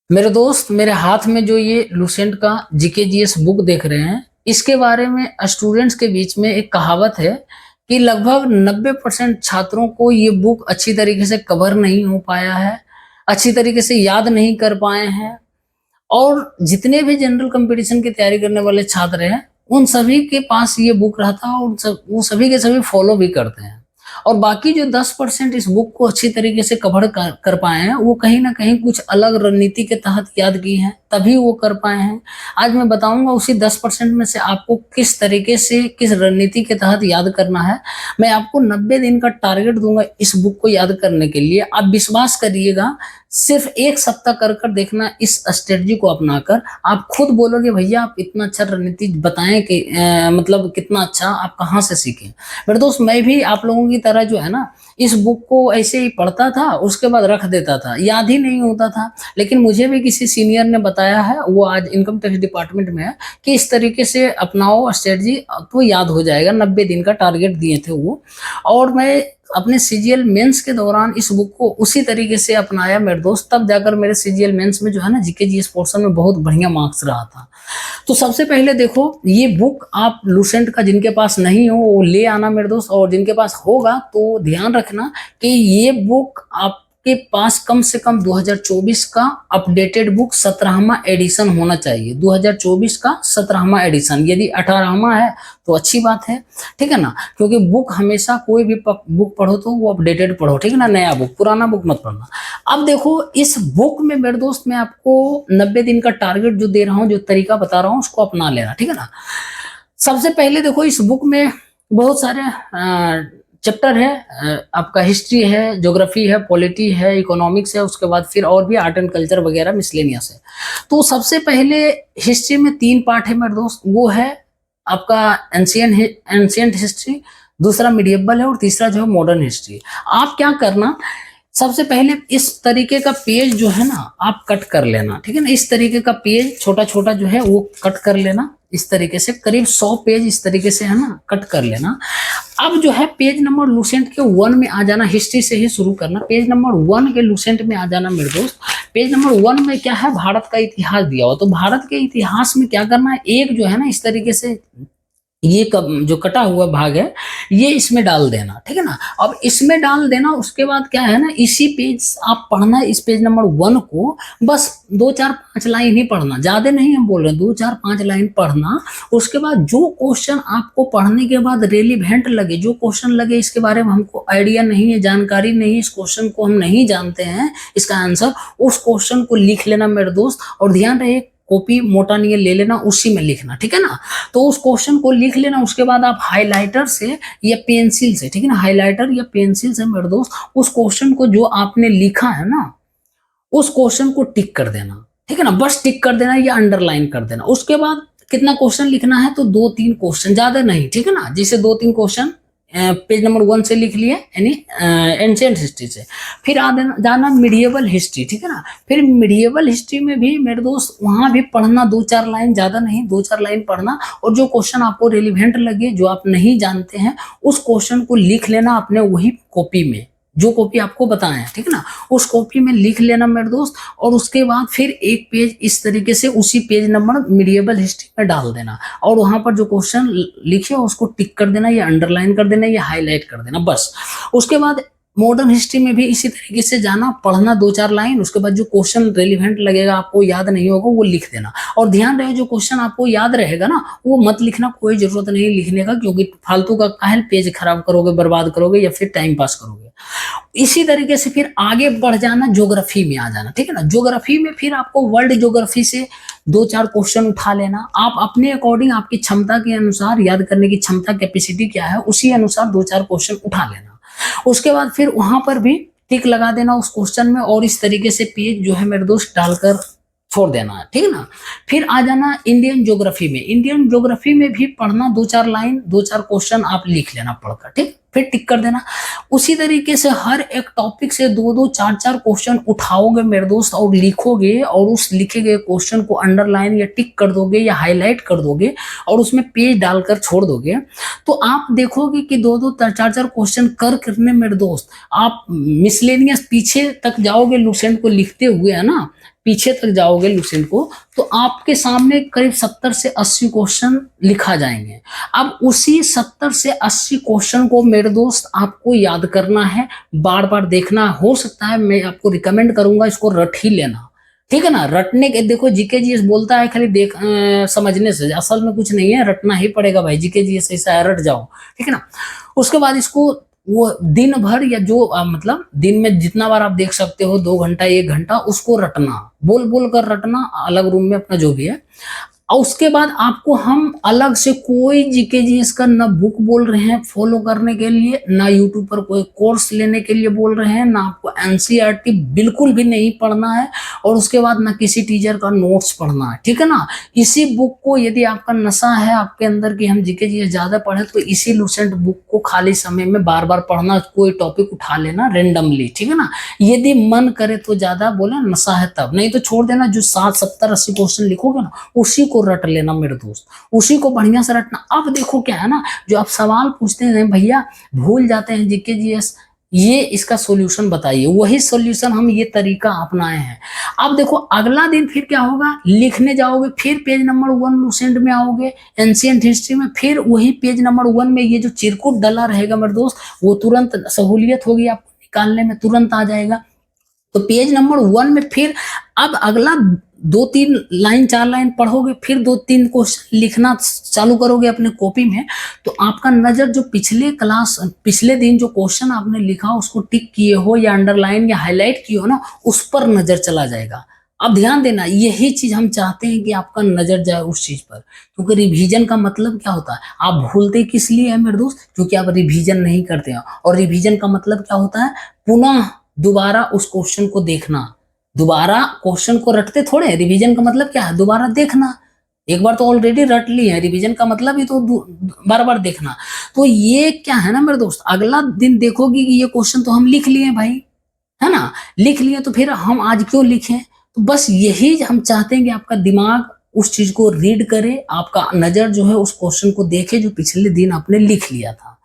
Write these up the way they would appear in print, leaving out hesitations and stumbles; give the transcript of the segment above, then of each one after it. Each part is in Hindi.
मेरे दोस्त, मेरे हाथ में जो ये लुसेंट का जीके जीएस बुक देख रहे हैं, इसके बारे में स्टूडेंट्स के बीच में एक कहावत है कि लगभग 90% छात्रों को ये बुक अच्छी तरीके से कवर नहीं हो पाया है, अच्छी तरीके से याद नहीं कर पाए हैं। और जितने भी जनरल कंपटीशन की तैयारी करने वाले छात्र हैं, उन सभी के पास ये बुक रहता है और वो सभी के सभी फॉलो भी करते हैं। और बाकी जो 10% इस बुक को अच्छी तरीके से कवर कर पाए हैं, वो कहीं ना कहीं कुछ अलग रणनीति के तहत याद की हैं, तभी वो कर पाए हैं। आज मैं बताऊंगा उसी 10% में से आपको किस तरीके से, किस रणनीति के तहत याद करना है। मैं आपको 90 दिन का टारगेट दूंगा इस बुक को याद करने के लिए। आप विश्वास करिएगा, सिर्फ एक सप्ताह कर कर देखना, इस स्ट्रेटजी को अपनाकर आप खुद बोलोगे भैया आप इतना अच्छा रणनीति बताएं कि मतलब कितना अच्छा, आप कहाँ से सीखें। मेरे दोस्त, मैं भी आप लोगों की तरह जो है ना, इस बुक को ऐसे ही पढ़ता था, उसके बाद रख देता था, याद ही नहीं होता था। लेकिन मुझे भी किसी सीनियर ने बताया है, वो आज इनकम टैक्स डिपार्टमेंट में है, कि इस तरीके से अपनाओ स्ट्रेटजी तो याद हो जाएगा। 90 दिन का टारगेट दिए थे वो, और मैं अपने सीजीएल मेंस के दौरान इस बुक को उसी तरीके से अपनाया मेरे दोस्त। तब जाकर मेरे सीजीएल मेंस में जो है ना, जीके जीएस पोर्शन में बहुत बढ़िया मार्क्स रहा था। तो सबसे पहले देखो, ये बुक आप लुसेंट का जिनके पास नहीं हो वो ले आना मेरे दोस्त, और जिनके पास होगा तो ध्यान रखना कि ये बुक आपके पास कम से कम 2024 का अपडेटेड बुक 17वां एडिशन होना चाहिए। 2024 का 17वां एडिशन, यदि 18वां है तो अच्छी बात है, ठीक है ना। क्योंकि बुक हमेशा, कोई भी बुक पढ़ो तो वो अपडेटेड पढ़ो, ठीक है ना, नया बुक, पुराना बुक मत पढ़ना। अब देखो, इस बुक में मेरे दोस्त मैं आपको 90 दिन का टारगेट जो दे रहा हूँ, जो तरीका बता रहा हूँ, उसको अपना लेना, ठीक है ना। सबसे पहले देखो, इस बुक में बहुत सारे चैप्टर है। आपका हिस्ट्री है, ज्योग्राफी है, पॉलिटी है, इकोनॉमिक्स है, उसके बाद फिर और भी आर्ट एंड कल्चर वगैरह मिसलेनियस है। तो सबसे पहले हिस्ट्री में 3 पार्ट है मेरे दोस्त। वो है आपका एंशियंट हिस्ट्री, दूसरा मिडिएबल है, और तीसरा जो है मॉडर्न हिस्ट्री। आप क्या करना, सबसे पहले इस तरीके का पेज जो है ना, आप कट कर लेना, ठीक है ना। इस तरीके का पेज छोटा छोटा जो है वो कट कर लेना, इस तरीके से करीब 100 पेज इस तरीके से है ना, कट कर लेना। अब जो है पेज नंबर लुसेंट के 1 में आ जाना, हिस्ट्री से ही शुरू करना। पेज नंबर 1 के लुसेंट में आ जाना मेरे दोस्त। पेज नंबर 1 में क्या है, भारत का इतिहास दिया हुआ। तो भारत के इतिहास में क्या करना है, एक जो है ना इस तरीके से ये जो कटा हुआ भाग है, ये इसमें डाल देना, ठीक है ना। अब इसमें डाल देना, उसके बाद क्या है ना, इसी पेज आप पढ़ना, इस पेज नंबर 1 को बस 2-4-5 लाइन ही पढ़ना, ज्यादा नहीं हम बोल रहे हैं, 2-4-5 लाइन पढ़ना। उसके बाद जो क्वेश्चन आपको पढ़ने के बाद रेलिवेंट लगे, जो क्वेश्चन लगे इसके बारे में हमको आइडिया नहीं है, जानकारी नहीं है, इस क्वेश्चन को हम नहीं जानते हैं इसका आंसर, उस क्वेश्चन को लिख लेना मेरे दोस्त। और ध्यान रहे, कॉपी मोटा नहीं ले लेना, उसी में लिखना, ठीक है ना। तो उस क्वेश्चन को लिख लेना। उसके बाद आप हाइलाइटर से या पेंसिल से, ठीक है ना, हाइलाइटर या पेंसिल से मेरे दोस्त, उस क्वेश्चन को जो आपने लिखा है ना, उस क्वेश्चन को टिक कर देना, ठीक है ना। बस टिक कर देना या अंडरलाइन कर देना। उसके बाद कितना क्वेश्चन लिखना है, तो 2-3 क्वेश्चन, ज्यादा नहीं, ठीक है ना। जैसे 2-3 क्वेश्चन पेज नंबर 1 से लिख लिए, यानी एंशिएंट हिस्ट्री से। फिर जाना मिडिएबल हिस्ट्री, ठीक है ना। फिर मिडिएबल हिस्ट्री में भी मेरे दोस्त वहां भी पढ़ना, 2-4 लाइन, ज्यादा नहीं, 2-4 लाइन पढ़ना। और जो क्वेश्चन आपको रिलेवेंट लगे, जो आप नहीं जानते हैं, उस क्वेश्चन को लिख लेना अपने वही कॉपी में, जो कॉपी आपको बताएं, ठीक है ना, उस कॉपी में लिख लेना मेरे दोस्त। और उसके बाद फिर एक पेज इस तरीके से उसी पेज नंबर मिडिएबल हिस्ट्री में डाल देना, और वहां पर जो क्वेश्चन लिखे उसको टिक कर देना, या अंडरलाइन कर देना, या हाईलाइट कर देना, बस। उसके बाद मॉडर्न हिस्ट्री में भी इसी तरीके से जाना, पढ़ना 2-4 लाइन। उसके बाद जो क्वेश्चन रेलिवेंट लगेगा, आपको याद नहीं होगा, वो लिख देना। और ध्यान रहे, जो क्वेश्चन आपको याद रहेगा ना, वो मत लिखना, कोई जरूरत नहीं लिखने का, क्योंकि फालतू का काहे पेज खराब करोगे, बर्बाद करोगे, या फिर टाइम पास करोगे। इसी तरीके से फिर आगे बढ़ जाना, ज्योग्राफी में आ जाना, ठीक है ना। ज्योग्राफी में फिर आपको वर्ल्ड ज्योग्राफी से 2-4 क्वेश्चन उठा लेना। आप अपने अकॉर्डिंग, आपकी क्षमता के अनुसार, याद करने की क्षमता, कैपेसिटी क्या है, उसी अनुसार 2-4 क्वेश्चन उठा लेना। उसके बाद फिर वहां पर भी टिक लगा देना उस क्वेश्चन में, और इस तरीके से पेज जो है मेरे दोस्त डालकर छोड़ देना है, ठीक है ना। फिर आ जाना इंडियन ज्योग्राफी में। इंडियन ज्योग्राफी में भी पढ़ना, 2-4 लाइन, 2-4 क्वेश्चन आप लिख लेना पढ़कर, ठीक, फिर टिक कर देना। उसी तरीके से हर एक टॉपिक से 2-2, 4-4 क्वेश्चन उठाओगे मेरे दोस्त, और लिखोगे, और उस लिखे गए क्वेश्चन को अंडरलाइन या टिक कर दोगे, या हाईलाइट कर दोगे, और उसमें पेज डालकर छोड़ दोगे। तो आप देखोगे कि 2-2, 4-4 क्वेश्चन करने मेरे दोस्त, आप मिसलेनियस पीछे तक जाओगे, लुसेंट को लिखते हुए, है ना, पीछे तक जाओगे लुसेंट को, तो आपके सामने करीब 70 से 80 क्वेश्चन लिखा जाएंगे। अब उसी 70 से 80 क्वेश्चन को मेरे दोस्त आपको याद करना है, बार बार देखना। हो सकता है मैं आपको रिकमेंड करूंगा इसको रट ही लेना, ठीक है ना। रटने के देखो जीके जीएस बोलता है खाली समझने से, असल में कुछ नहीं है, रटना ही पड़ेगा भाई। जीके जीएस ऐसा है, रट जाओ, ठीक है ना। उसके बाद इसको वो दिन भर या जो मतलब दिन में जितना बार आप देख सकते हो, 2 घंटा 1 घंटा, उसको रटना, बोल बोल कर रटना अलग रूम में अपना जो भी है। और उसके बाद आपको हम अलग से कोई जीके जीएस का ना बुक बोल रहे हैं फॉलो करने के लिए, ना यूट्यूब पर कोई कोर्स लेने के लिए बोल रहे हैं, ना आपको एनसीईआरटी बिल्कुल भी नहीं पढ़ना है, और उसके बाद ना किसी टीचर का नोट्स पढ़ना है, ठीक है ना। इसी बुक को, यदि आपका नशा है आपके अंदर कि हम जीके जीएस ज्यादा पढ़े, तो इसी लुसेंट बुक को खाली समय में बार बार पढ़ना, कोई टॉपिक उठा लेना रेंडमली, ठीक है ना। यदि मन करे तो ज्यादा, बोले नशा है तब, नहीं तो छोड़ देना। जो 60 70 80 क्वेश्चन लिखोगे ना, उसी को रट लेना मेरे दोस्त, उसी को बढ़िया से रटना। अब देखो क्या है ना, जो आप सवाल पूछते हैं भैया, भूल जाते हैं जीके जीएस, ये इसका सॉल्यूशन बताइए, वही सॉल्यूशन हम ये तरीका अपनाए हैं। अब देखो अगला दिन फिर क्या होगा, लिखने जाओगे, फिर पेज नंबर 1 लुसेंट में आओगे, एंशिएंट हिस्ट्री में, फिर वही पेज नंबर 1 में ये जो चिरकुट डला रहेगा मेरे दोस्त, वो तुरंत सहूलियत होगी आपको निकालने में, तुरंत आ जाएगा। तो पेज नंबर 1 में फिर अब अगला 2-3 लाइन 4 लाइन पढ़ोगे, फिर 2-3 क्वेश्चन लिखना चालू करोगे अपने कॉपी में, तो आपका नजर जो पिछले दिन जो क्वेश्चन आपने लिखा उसको टिक किए हो या अंडरलाइन या हाईलाइट किए हो ना, उस पर नजर चला जाएगा। अब ध्यान देना, यही चीज हम चाहते हैं कि आपका नजर जाए उस चीज पर, क्योंकि रिवीजन का मतलब क्या होता है, आप भूलते किस लिए है मेरे दोस्त, क्योंकि आप रिवीजन नहीं करते हैं। और रिवीजन का मतलब क्या होता है, पुनः दोबारा उस क्वेश्चन को देखना, दोबारा क्वेश्चन को रटते थोड़े। रिवीजन का मतलब क्या है, दोबारा देखना। एक बार तो ऑलरेडी रट ली है, रिवीजन का मतलब ही तो बार बार देखना। तो ये क्या है ना मेरे दोस्त, अगला दिन देखोगे कि ये क्वेश्चन तो हम लिख लिए भाई, है ना, लिख लिए, तो फिर हम आज क्यों लिखें। तो बस यही हम चाहते हैं कि आपका दिमाग उस चीज को रीड करे, आपका नजर जो है उस क्वेश्चन को देखे जो पिछले दिन आपने लिख लिया था।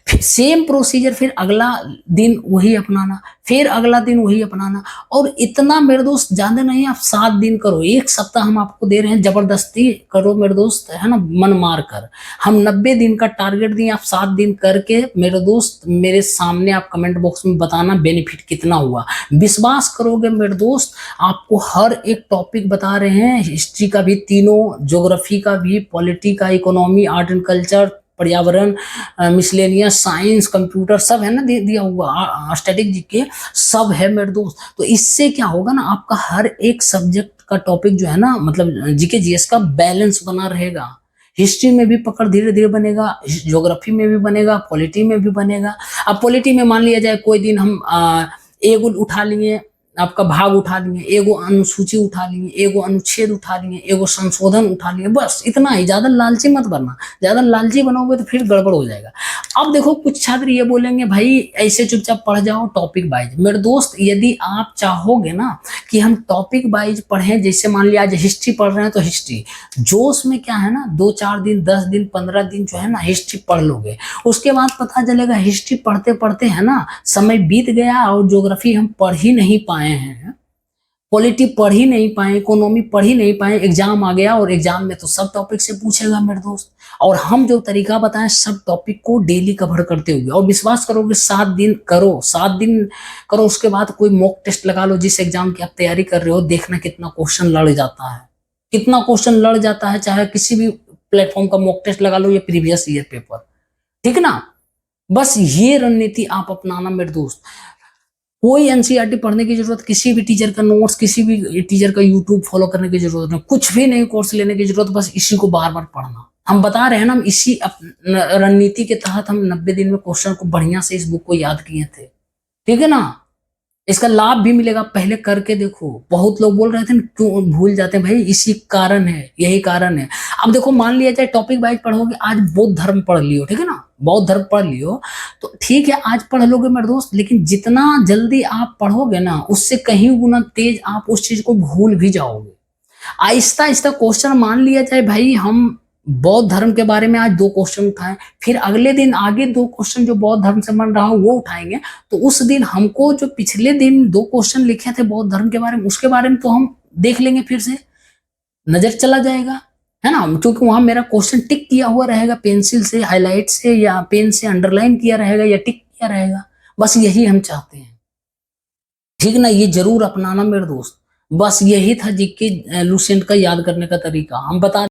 फिर सेम प्रोसीजर, फिर अगला दिन वही अपनाना, फिर अगला दिन वही अपनाना। और इतना मेरे दोस्त ज्यादा नहीं, आप 7 दिन करो, 1 सप्ताह हम आपको दे रहे हैं, जबरदस्ती करो मेरे दोस्त, है ना, मन मार कर। हम 90 दिन का टारगेट दिए, आप 7 दिन करके मेरे दोस्त मेरे सामने आप कमेंट बॉक्स में बताना बेनिफिट कितना हुआ। विश्वास करोगे मेरे दोस्त, आपको हर एक टॉपिक बता रहे हैं, हिस्ट्री का भी तीनों, ज्योग्राफी का भी, पॉलिटी का, इकोनॉमी, आर्ट एंड कल्चर, पर्यावरण, मिसलेनियस, साइंस, कंप्यूटर, सब है ना दिया हुआ, स्टैटिक जीके सब है मेरे दोस्त। तो इससे क्या होगा ना, आपका हर एक सब्जेक्ट का टॉपिक जो है ना, मतलब जीके जीएस का बैलेंस बना रहेगा। हिस्ट्री में भी पकड़ धीरे धीरे बनेगा, ज्योग्राफी में भी बनेगा, पॉलिटी में भी बनेगा। अब पॉलिटी में मान लिया जाए कोई दिन हम एगो उठा लिए, आपका भाग उठा लिए, एगो अनुसूची उठा लिए, एगो अनुच्छेद उठा लिए, एगो संशोधन उठा लिए, बस इतना ही। ज्यादा लालची मत बनना, ज्यादा लालची बनोगे तो फिर गड़बड़ हो जाएगा। अब देखो कुछ छात्र ये बोलेंगे भाई ऐसे चुपचाप पढ़ जाओ टॉपिक वाइज। मेरे दोस्त यदि आप चाहोगे ना कि हम टॉपिक वाइज पढ़ें, जैसे मान लिया आज हिस्ट्री पढ़ रहे हैं तो हिस्ट्री, जोश में क्या है ना, 2-4 दिन 10 दिन 15 दिन जो है ना हिस्ट्री पढ़ लोगे, उसके बाद पता चलेगा हिस्ट्री पढ़ते पढ़ते है ना समय बीत गया और ज्योग्राफी हम पढ़ ही नहीं पाए हैं, पॉलिटी पढ़ ही नहीं पाए, इकोनॉमी पढ़ ही नहीं पाए, एग्जाम आ गया और एग्जाम में तो सब टॉपिक से पूछेगा मेरे दोस्त। और हम जो तरीका बताएं सब टॉपिक को डेली कवर करते हुए, और विश्वास करोगे 7 दिन करो, 7 दिन करो, उसके बाद कोई मॉक टेस्ट लगा लो, जिस एग्जाम की आप तैयारी कर रहे हो, देखना कितना क्वेश्चन लड़ जाता है, कितना क्वेश्चन लड़ जाता है। चाहे किसी भी प्लेटफॉर्म का मॉक टेस्ट लगा लो या प्रीवियस ईयर पेपर, ठीक ना। बस ये रणनीति आप अपनाना मेरे दोस्त। कोई एनसीईआरटी पढ़ने की जरूरत, किसी भी टीचर का नोट्स, किसी भी टीचर का यूट्यूब फॉलो करने की जरूरत नहीं, कुछ भी नहीं कोर्स लेने की जरूरत, बस इसी को बार बार पढ़ना। हम बता रहे हैं ना, हम इसी रणनीति के तहत हम 90 दिन में क्वेश्चन को बढ़िया से इस बुक को याद किए थे, ठीक है ना। इसका लाभ भी मिलेगा, पहले करके देखो। बहुत लोग बोल रहे थे क्यों भूल जाते हैं, भाई इसी कारण है, यही कारण है। अब देखो मान लिया जाए टॉपिक वाइज पढ़ोगे, आज बौद्ध धर्म पढ़ लियो, ठीक है ना, बौद्ध धर्म पढ़ लियो तो ठीक है, आज पढ़ लोगे मेरे दोस्त, लेकिन जितना जल्दी आप पढ़ोगे ना, उससे कहीं गुना तेज आप उस चीज को भूल भी जाओगे। आहिस्ता आहिस्ता क्वेश्चन, मान लिया जाए भाई हम बौद्ध धर्म के बारे में आज 2 क्वेश्चन उठाएं, फिर अगले दिन आगे 2 क्वेश्चन जो बौद्ध धर्म से बन रहा हो वो उठाएंगे, तो उस दिन हमको जो पिछले दिन 2 क्वेश्चन लिखे थे बौद्ध धर्म के बारे में, उसके बारे में तो हम देख लेंगे फिर से, नजर चला जाएगा, है ना, क्योंकि वहां मेरा क्वेश्चन टिक किया हुआ रहेगा, पेंसिल से, हाईलाइट से, या पेन से अंडरलाइन किया रहेगा या टिक किया रहेगा। बस यही हम चाहते हैं, ठीक ना, ये जरूर अपनाना मेरे दोस्त। बस यही था जीके लुसेंट का याद करने का तरीका। हम बता